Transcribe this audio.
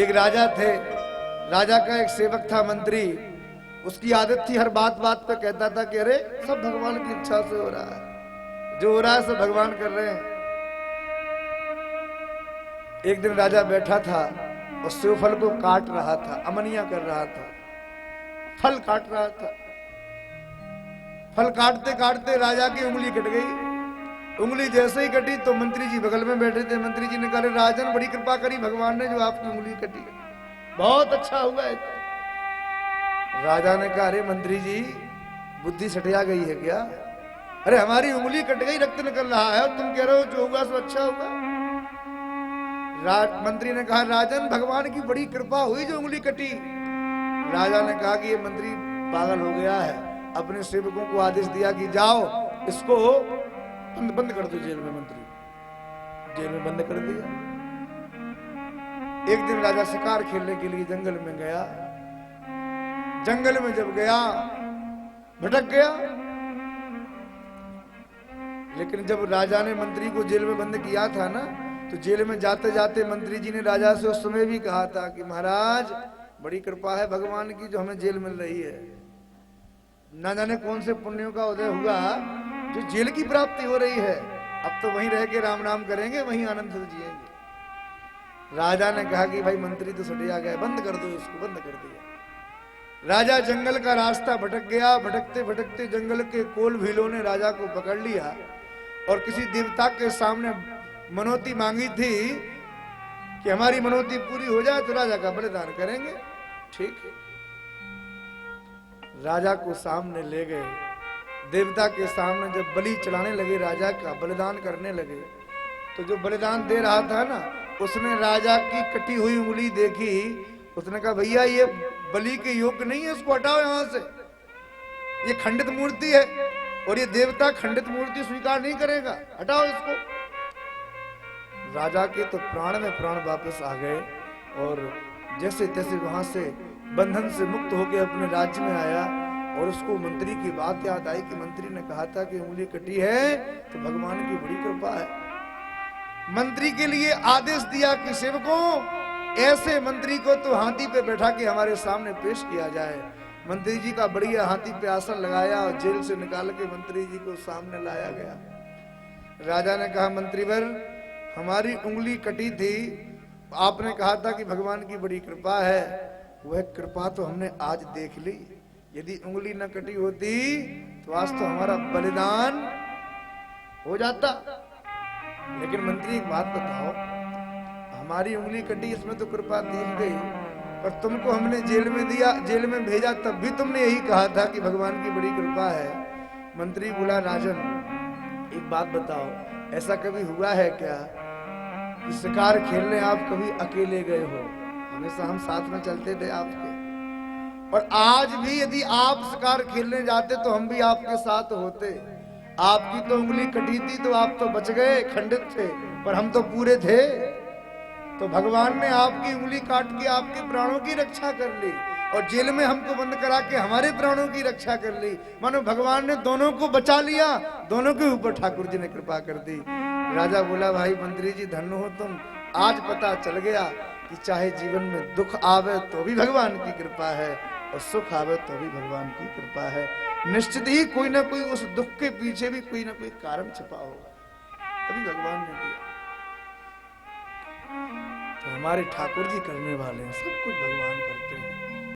एक राजा थे, राजा का एक सेवक था मंत्री। उसकी आदत थी हर बात बात पे कहता था कि अरे सब भगवान की इच्छा से हो रहा है, जो हो रहा है सब भगवान कर रहे हैं। एक दिन राजा बैठा था और सेवफल को काट रहा था, अमनिया कर रहा था, फल काट रहा था। फल काटते काटते राजा की उंगली कट गई। उंगली जैसे ही कटी तो मंत्री जी बगल में बैठे थे। मंत्री जी ने कहा, राजन बड़ी कृपा करी भगवान ने जो आपकी उंगली कटी, बहुत अच्छा हुआ है। राजा ने कहा, अरे मंत्री जी बुद्धि सटिया गई है क्या? अरे हमारी उंगली कट गई, रक्त निकल रहा है और तुम कह रहे हो जो होगा सो अच्छा होगा। मंत्री ने कहा, राजन भगवान की बड़ी कृपा हुई जो उंगली कटी। राजा ने कहा कि ये मंत्री पागल हो गया है। अपने सेवकों को आदेश दिया कि जाओ इसको बंद कर दो जेल में। मंत्री जेल में बंद कर दिया। एक दिन राजा शिकार खेलने के लिए जंगल में गया। जंगल में जब गया भटक गया। लेकिन जब राजा ने मंत्री को जेल में बंद किया था ना, तो जेल में जाते जाते मंत्री जी ने राजा से उस समय भी कहा था कि महाराज बड़ी कृपा है भगवान की जो हमें जेल मिल रही है। ना जाने कौन से पुण्यों का उदय हुआ जो जेल की प्राप्ति हो रही है। अब तो वहीं रह के राम नाम करेंगे, वहीं आनंद से जिएंगे। राजा ने कहा कि भाई मंत्री तो सटिया गया, बंद कर दो इसको। बंद कर दिया। राजा जंगल का रास्ता भटक गया। भटकते भटकते जंगल के कोल भीलों ने राजा को पकड़ लिया और किसी देवता के सामने मनौती मांगी थी कि हमारी मनौती पूरी हो जाए तो राजा का बलिदान करेंगे। ठीक है, राजा को सामने ले गए। देवता के सामने जब बलि चढ़ाने लगे, राजा का बलिदान करने लगे, तो जो बलिदान दे रहा था ना, उसने राजा की कटी हुई उंगली देखी। उसने कहा, भैया ये बलि के योग्य नहीं है, इसको हटाओ यहां से, ये खंडित मूर्ति है और ये देवता खंडित मूर्ति स्वीकार नहीं करेगा, हटाओ इसको। राजा के तो प्राण में प्राण वापस आ गए और जैसे तैसे वहां से बंधन से मुक्त होकर अपने राज्य में आया। और उसको मंत्री की बात याद आई कि मंत्री ने कहा था कि उंगली कटी है तो भगवान की बड़ी कृपा है। मंत्री के लिए आदेश दिया कि सेवकों ऐसे मंत्री को तो हाथी पे बैठा के हमारे सामने पेश किया जाए। मंत्री जी का बढ़िया हाथी पे आसन लगाया और जेल से निकाल के मंत्री जी को सामने लाया गया। राजा ने कहा, मंत्रीवर हमारी उंगली कटी थी, आपने कहा था कि भगवान की बड़ी कृपा है, वह कृपा तो हमने आज देख ली। यदि उंगली न कटी होती तो आज तो हमारा बलिदान हो जाता। लेकिन मंत्री एक बात बताओ, हमारी उंगली कटी इसमें तो कृपा दिख गई, पर तुमको हमने जेल में दिया, जेल में भेजा, तब भी तुमने यही कहा था कि भगवान की बड़ी कृपा है। मंत्री बोला, राजन एक बात बताओ, ऐसा कभी हुआ है क्या कि शिकार खेलने आप कभी अकेले गए हो? हमेशा हम साथ में चलते थे आपके, और आज भी यदि आप शिकार खेलने जाते तो हम भी आपके साथ होते। आपकी तो उंगली कटी थी तो आप तो बच गए, खंडित थे, पर हम तो पूरे थे। तो भगवान ने आपकी उंगली काट के आपके प्राणों की रक्षा कर ली और जेल में हमको बंद करा के हमारे प्राणों की रक्षा कर ली। मानो भगवान ने दोनों को बचा लिया, दोनों के ऊपर ठाकुर जी ने कृपा कर दी। राजा बोला, भाई मंत्री जी धन्य हो तुम, आज पता चल गया कि चाहे जीवन में दुख आवे तो भी भगवान की कृपा है और सुख आवे तो भी भगवान की कृपा है। निश्चित ही कोई ना कोई उस दुख के पीछे भी कोई ना कोई कारण छिपा होगा, तभी भगवान ने दिया। तो हमारे ठाकुर जी करने वाले हैं, सब कुछ भगवान करते हैं।